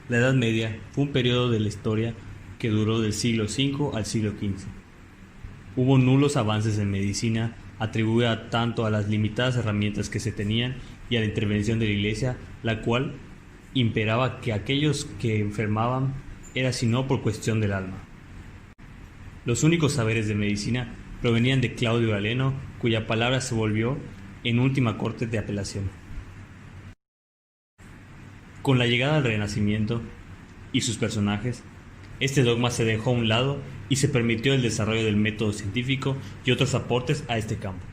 La Edad Media fue un periodo de la historia que duró del siglo V al siglo XV. Hubo nulos avances en medicina atribuida tanto a las limitadas herramientas que se tenían y a la intervención de la Iglesia, la cual imperaba que aquellos que enfermaban era sino por cuestión del alma. Los únicos saberes de medicina provenían de Claudio Galeno, cuya palabra se volvió en última corte de apelación. Con la llegada del Renacimiento y sus personajes, este dogma se dejó a un lado y se permitió el desarrollo del método científico y otros aportes a este campo.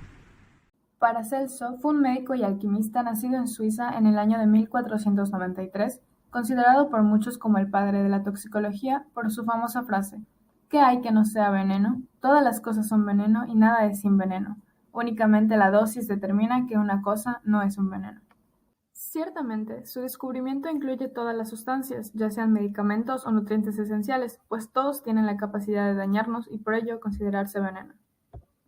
Paracelso fue un médico y alquimista nacido en Suiza en el año de 1493, considerado por muchos como el padre de la toxicología por su famosa frase: ¿qué hay que no sea veneno? Todas las cosas son veneno y nada es sin veneno. Únicamente la dosis determina que una cosa no es un veneno. Ciertamente, su descubrimiento incluye todas las sustancias, ya sean medicamentos o nutrientes esenciales, pues todos tienen la capacidad de dañarnos y por ello considerarse veneno.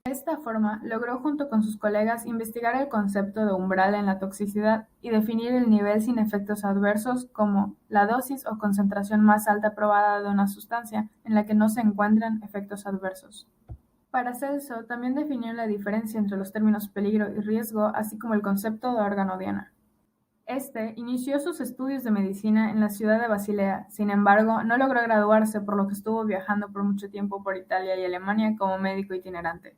De esta forma, logró junto con sus colegas investigar el concepto de umbral en la toxicidad y definir el nivel sin efectos adversos como la dosis o concentración más alta probada de una sustancia en la que no se encuentran efectos adversos. Paracelso también definió la diferencia entre los términos peligro y riesgo, así como el concepto de órgano diana. Este inició sus estudios de medicina en la ciudad de Basilea, sin embargo, no logró graduarse, por lo que estuvo viajando por mucho tiempo por Italia y Alemania como médico itinerante.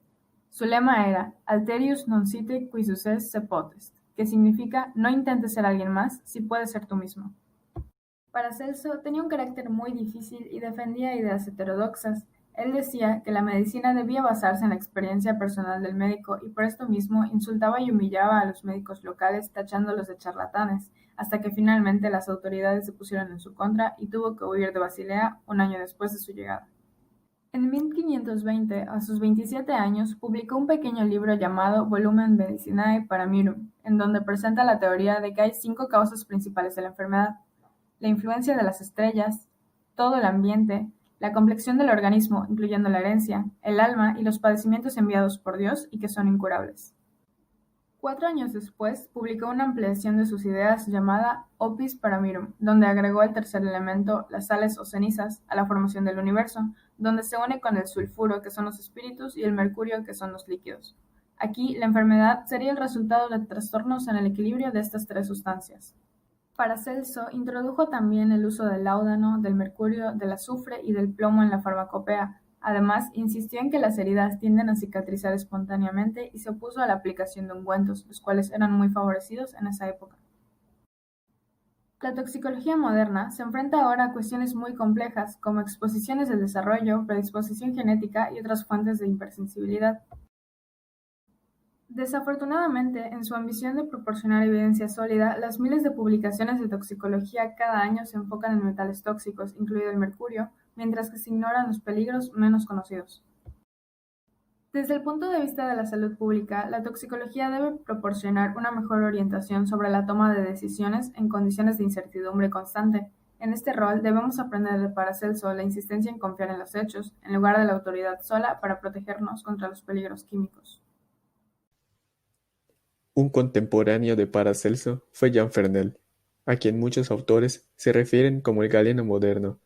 Su lema era "Alterius non site qui suces se potest", que significa "no intentes ser alguien más si puedes ser tú mismo". Paracelso tenía un carácter muy difícil y defendía ideas heterodoxas. Él decía que la medicina debía basarse en la experiencia personal del médico y por esto mismo insultaba y humillaba a los médicos locales tachándolos de charlatanes, hasta que finalmente las autoridades se pusieron en su contra y tuvo que huir de Basilea un año después de su llegada. En 1520, a sus 27 años, publicó un pequeño libro llamado Volumen Medicinae Paramirum, en donde presenta la teoría de que hay 5 causas principales de la enfermedad: la influencia de las estrellas, todo el ambiente, la complexión del organismo, incluyendo la herencia, el alma y los padecimientos enviados por Dios y que son incurables. 4 años después, publicó una ampliación de sus ideas llamada Opus Paramirum, donde agregó el tercer elemento, las sales o cenizas, a la formación del universo, donde se une con el sulfuro, que son los espíritus, y el mercurio, que son los líquidos. Aquí, la enfermedad sería el resultado de trastornos en el equilibrio de estas tres sustancias. Paracelso introdujo también el uso del láudano, del mercurio, del azufre y del plomo en la farmacopea. Además, insistió en que las heridas tienden a cicatrizar espontáneamente y se opuso a la aplicación de ungüentos, los cuales eran muy favorecidos en esa época. La toxicología moderna se enfrenta ahora a cuestiones muy complejas, como exposiciones del desarrollo, predisposición genética y otras fuentes de hipersensibilidad. Desafortunadamente, en su ambición de proporcionar evidencia sólida, las miles de publicaciones de toxicología cada año se enfocan en metales tóxicos, incluido el mercurio, mientras que se ignoran los peligros menos conocidos. Desde el punto de vista de la salud pública, la toxicología debe proporcionar una mejor orientación sobre la toma de decisiones en condiciones de incertidumbre constante. En este rol debemos aprender de Paracelso la insistencia en confiar en los hechos, en lugar de la autoridad sola, para protegernos contra los peligros químicos. Un contemporáneo de Paracelso fue Jean Fernel, a quien muchos autores se refieren como el Galeno moderno,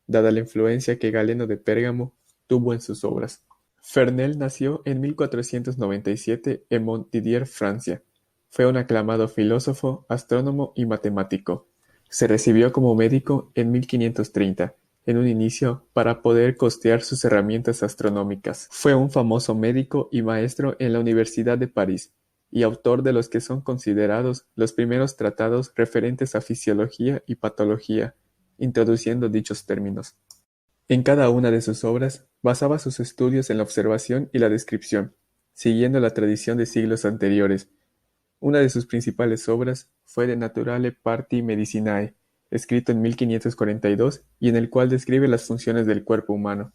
dada la influencia que Galeno de Pérgamo tuvo en sus obras. Fernel nació en 1497 en Montdidier, Francia. Fue un aclamado filósofo, astrónomo y matemático. Se recibió como médico en 1530, en un inicio para poder costear sus herramientas astronómicas. Fue un famoso médico y maestro en la Universidad de París, y autor de los que son considerados los primeros tratados referentes a fisiología y patología, introduciendo dichos términos. En cada una de sus obras basaba sus estudios en la observación y la descripción, siguiendo la tradición de siglos anteriores. Una de sus principales obras fue De Naturale Parti Medicinae, escrito en 1542 y en el cual describe las funciones del cuerpo humano.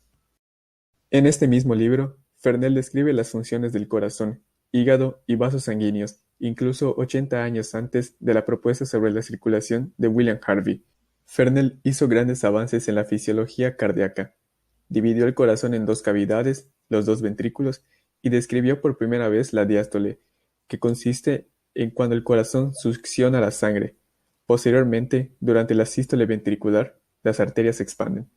En este mismo libro, Fernel describe las funciones del corazón, hígado y vasos sanguíneos, incluso 80 años antes de la propuesta sobre la circulación de William Harvey. Fernel hizo grandes avances en la fisiología cardíaca. Dividió el corazón en dos cavidades, los dos ventrículos, y describió por primera vez la diástole, que consiste en cuando el corazón succiona la sangre. Posteriormente, durante la sístole ventricular, las arterias se expanden.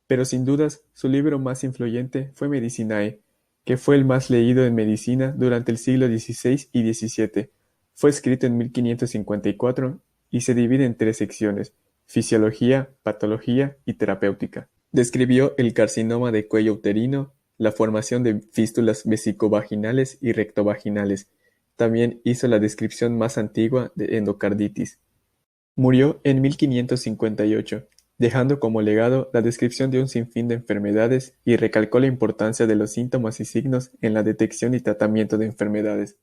Pero sin dudas, su libro más influyente fue Medicinae, que fue el más leído en medicina durante el siglo XVI y XVII. Fue escrito en 1554 y se divide en 3 secciones: fisiología, patología y terapéutica. Describió el carcinoma de cuello uterino, la formación de fístulas vesicovaginales y rectovaginales. También hizo la descripción más antigua de endocarditis. Murió en 1558, dejando como legado la descripción de un sinfín de enfermedades y recalcó la importancia de los síntomas y signos en la detección y tratamiento de enfermedades.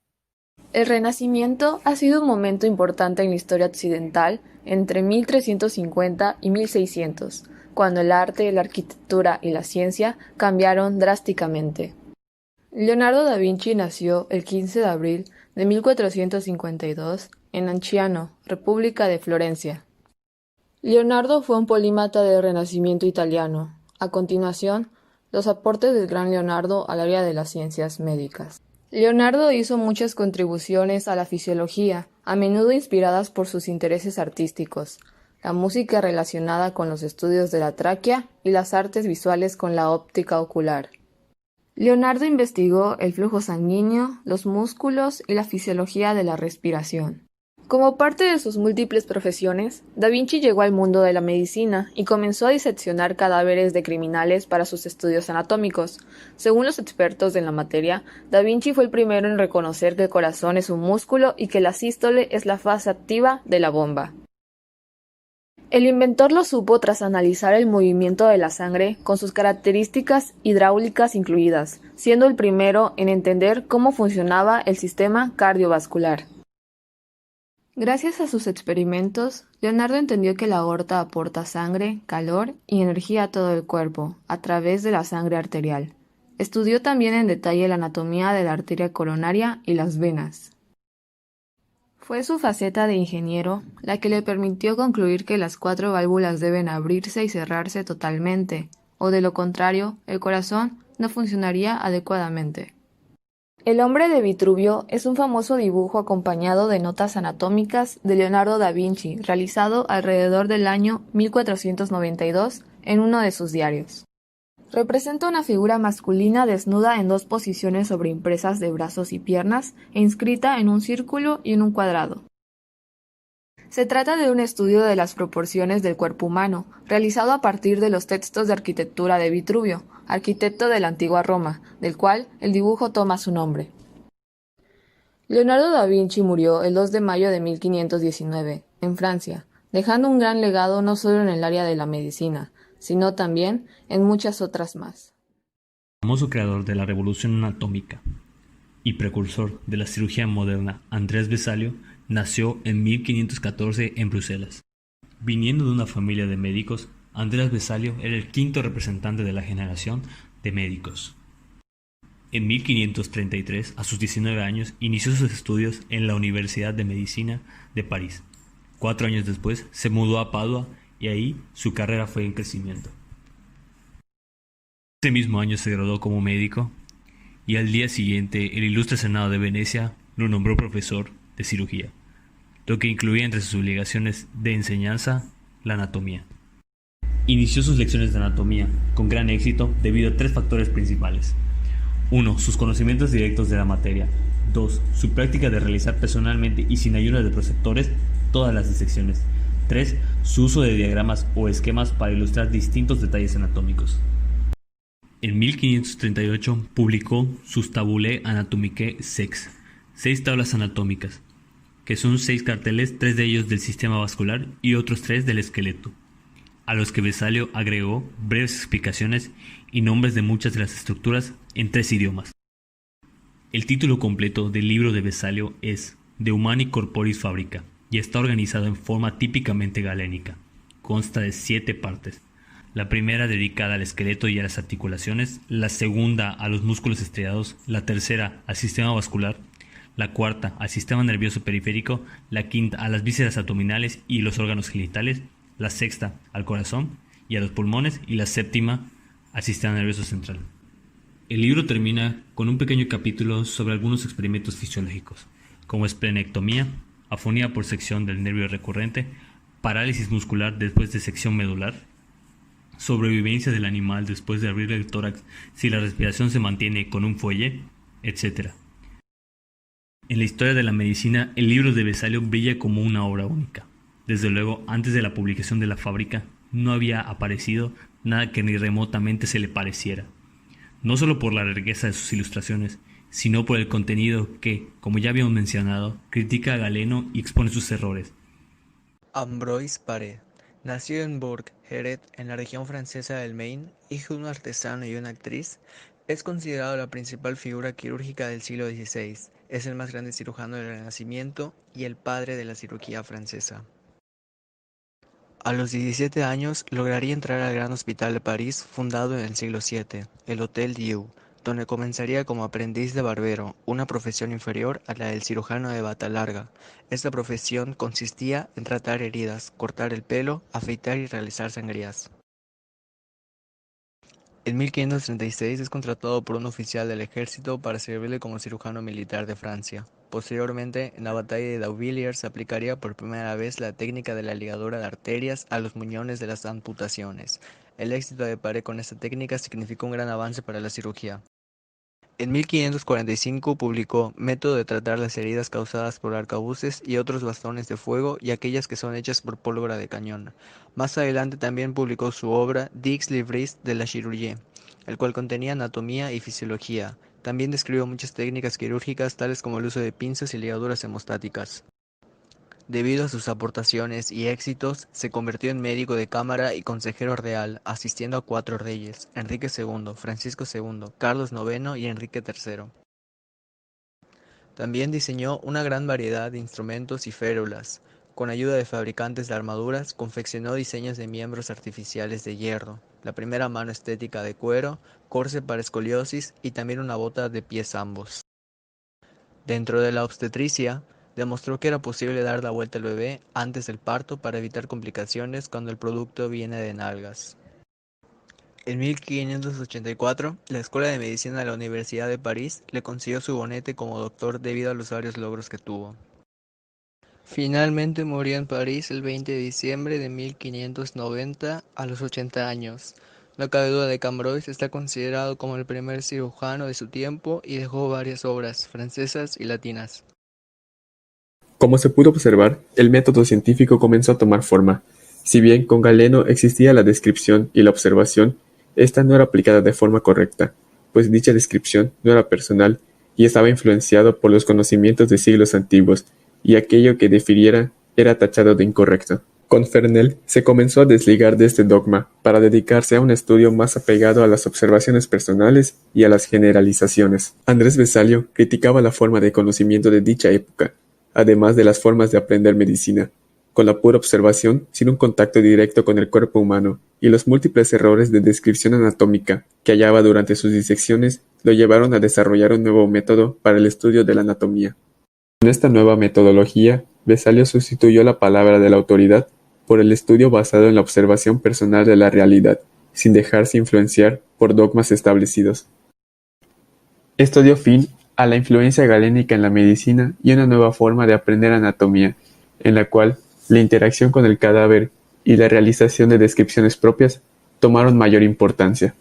El Renacimiento ha sido un momento importante en la historia occidental entre 1350 y 1600, cuando el arte, la arquitectura y la ciencia cambiaron drásticamente. Leonardo da Vinci nació el 15 de abril de 1452 en Anciano, República de Florencia. Leonardo fue un polímata del Renacimiento italiano. A continuación, los aportes del gran Leonardo al área de las ciencias médicas. Leonardo hizo muchas contribuciones a la fisiología, a menudo inspiradas por sus intereses artísticos, la música relacionada con los estudios de la tráquea y las artes visuales con la óptica ocular. Leonardo investigó el flujo sanguíneo, los músculos y la fisiología de la respiración. Como parte de sus múltiples profesiones, Da Vinci llegó al mundo de la medicina y comenzó a diseccionar cadáveres de criminales para sus estudios anatómicos. Según los expertos en la materia, Da Vinci fue el primero en reconocer que el corazón es un músculo y que la sístole es la fase activa de la bomba. El inventor lo supo tras analizar el movimiento de la sangre con sus características hidráulicas incluidas, siendo el primero en entender cómo funcionaba el sistema cardiovascular. Gracias a sus experimentos, Leonardo entendió que la aorta aporta sangre, calor y energía a todo el cuerpo, a través de la sangre arterial. Estudió también en detalle la anatomía de la arteria coronaria y las venas. Fue su faceta de ingeniero la que le permitió concluir que las 4 válvulas deben abrirse y cerrarse totalmente, o de lo contrario, el corazón no funcionaría adecuadamente. El hombre de Vitruvio es un famoso dibujo acompañado de notas anatómicas de Leonardo da Vinci, realizado alrededor del año 1492 en uno de sus diarios. Representa una figura masculina desnuda en 2 posiciones sobreimpresas de brazos y piernas e inscrita en un círculo y en un cuadrado. Se trata de un estudio de las proporciones del cuerpo humano, realizado a partir de los textos de arquitectura de Vitruvio, arquitecto de la antigua Roma, del cual el dibujo toma su nombre. Leonardo da Vinci murió el 2 de mayo de 1519, en Francia, dejando un gran legado no solo en el área de la medicina, sino también en muchas otras más. El famoso creador de la revolución anatómica y precursor de la cirugía moderna, Andrés Vesalio, nació en 1514 en Bruselas. Viniendo de una familia de médicos, Andrés Vesalio era el 5º representante de la generación de médicos. En 1533, a sus 19 años, inició sus estudios en la Universidad de Medicina de París. 4 años después, se mudó a Padua y ahí su carrera fue en crecimiento. Ese mismo año se graduó como médico y al día siguiente el ilustre Senado de Venecia lo nombró profesor de cirugía, lo que incluía entre sus obligaciones de enseñanza la anatomía. Inició sus lecciones de anatomía con gran éxito debido a 3 factores principales. 1. Sus conocimientos directos de la materia. 2. Su práctica de realizar personalmente y sin ayuda de preceptores todas las disecciones. 3. Su uso de diagramas o esquemas para ilustrar distintos detalles anatómicos. En 1538 publicó sus Tabulae Anatomicae Sex, 6 tablas anatómicas, que son 6 carteles, 3 de ellos del sistema vascular y otros 3 del esqueleto, a los que Vesalio agregó breves explicaciones y nombres de muchas de las estructuras en 3 idiomas. El título completo del libro de Vesalio es De Humani Corporis Fabrica y está organizado en forma típicamente galénica. Consta de 7 partes. La primera dedicada al esqueleto y a las articulaciones, la segunda a los músculos estriados, la tercera al sistema vascular, la cuarta al sistema nervioso periférico, la quinta a las vísceras abdominales y los órganos genitales, la sexta al corazón y a los pulmones y la séptima al sistema nervioso central. El libro termina con un pequeño capítulo sobre algunos experimentos fisiológicos, como esplenectomía, afonía por sección del nervio recurrente, parálisis muscular después de sección medular, sobrevivencia del animal después de abrir el tórax si la respiración se mantiene con un fuelle, etc. En la historia de la medicina, el libro de Vesalio brilla como una obra única. Desde luego, antes de la publicación de La Fábrica, no había aparecido nada que ni remotamente se le pareciera. No solo por la riqueza de sus ilustraciones, sino por el contenido que, como ya habíamos mencionado, critica a Galeno y expone sus errores. Ambroise Paré nació en Bourg-Héret, en la región francesa del Maine, hijo de un artesano y una actriz. Es considerado la principal figura quirúrgica del siglo XVI. Es el más grande cirujano del Renacimiento y el padre de la cirugía francesa. A los 17 años lograría entrar al Gran Hospital de París, fundado en el siglo VII, el Hôtel Dieu, donde comenzaría como aprendiz de barbero, una profesión inferior a la del cirujano de bata larga. Esta profesión consistía en tratar heridas, cortar el pelo, afeitar y realizar sangrías. En 1536 es contratado por un oficial del ejército para servirle como cirujano militar de Francia. Posteriormente, en la batalla de Dauvillers se aplicaría por primera vez la técnica de la ligadura de arterias a los muñones de las amputaciones. El éxito de Paré con esta técnica significó un gran avance para la cirugía. En 1545 publicó Método de tratar las heridas causadas por arcabuces y otros bastones de fuego y aquellas que son hechas por pólvora de cañón. Más adelante también publicó su obra Dix livres de la chirurgie, el cual contenía anatomía y fisiología. También describió muchas técnicas quirúrgicas tales como el uso de pinzas y ligaduras hemostáticas. Debido a sus aportaciones y éxitos, se convirtió en médico de cámara y consejero real, asistiendo a 4 reyes: Enrique II, Francisco II, Carlos IX y Enrique III. También diseñó una gran variedad de instrumentos y férulas. Con ayuda de fabricantes de armaduras, confeccionó diseños de miembros artificiales de hierro, la primera mano estética de cuero, corse para escoliosis y también una bota de pies ambos. Dentro de la obstetricia, demostró que era posible dar la vuelta al bebé antes del parto para evitar complicaciones cuando el producto viene de nalgas. En 1584, la Escuela de Medicina de la Universidad de París le concedió su bonete como doctor debido a los varios logros que tuvo. Finalmente murió en París el 20 de diciembre de 1590 a los 80 años. No cabe duda de que Ambroise está considerado como el primer cirujano de su tiempo y dejó varias obras francesas y latinas. Como se pudo observar, el método científico comenzó a tomar forma. Si bien con Galeno existía la descripción y la observación, esta no era aplicada de forma correcta, pues dicha descripción no era personal y estaba influenciado por los conocimientos de siglos antiguos, y aquello que difiriera era tachado de incorrecto. Con Fernel se comenzó a desligar de este dogma para dedicarse a un estudio más apegado a las observaciones personales y a las generalizaciones. Andrés Vesalio criticaba la forma de conocimiento de dicha época, además de las formas de aprender medicina, con la pura observación sin un contacto directo con el cuerpo humano, y los múltiples errores de descripción anatómica que hallaba durante sus disecciones lo llevaron a desarrollar un nuevo método para el estudio de la anatomía. Con esta nueva metodología, Vesalio sustituyó la palabra de la autoridad por el estudio basado en la observación personal de la realidad, sin dejarse influenciar por dogmas establecidos. Esto dio fin a la influencia galénica en la medicina y una nueva forma de aprender anatomía, en la cual la interacción con el cadáver y la realización de descripciones propias tomaron mayor importancia.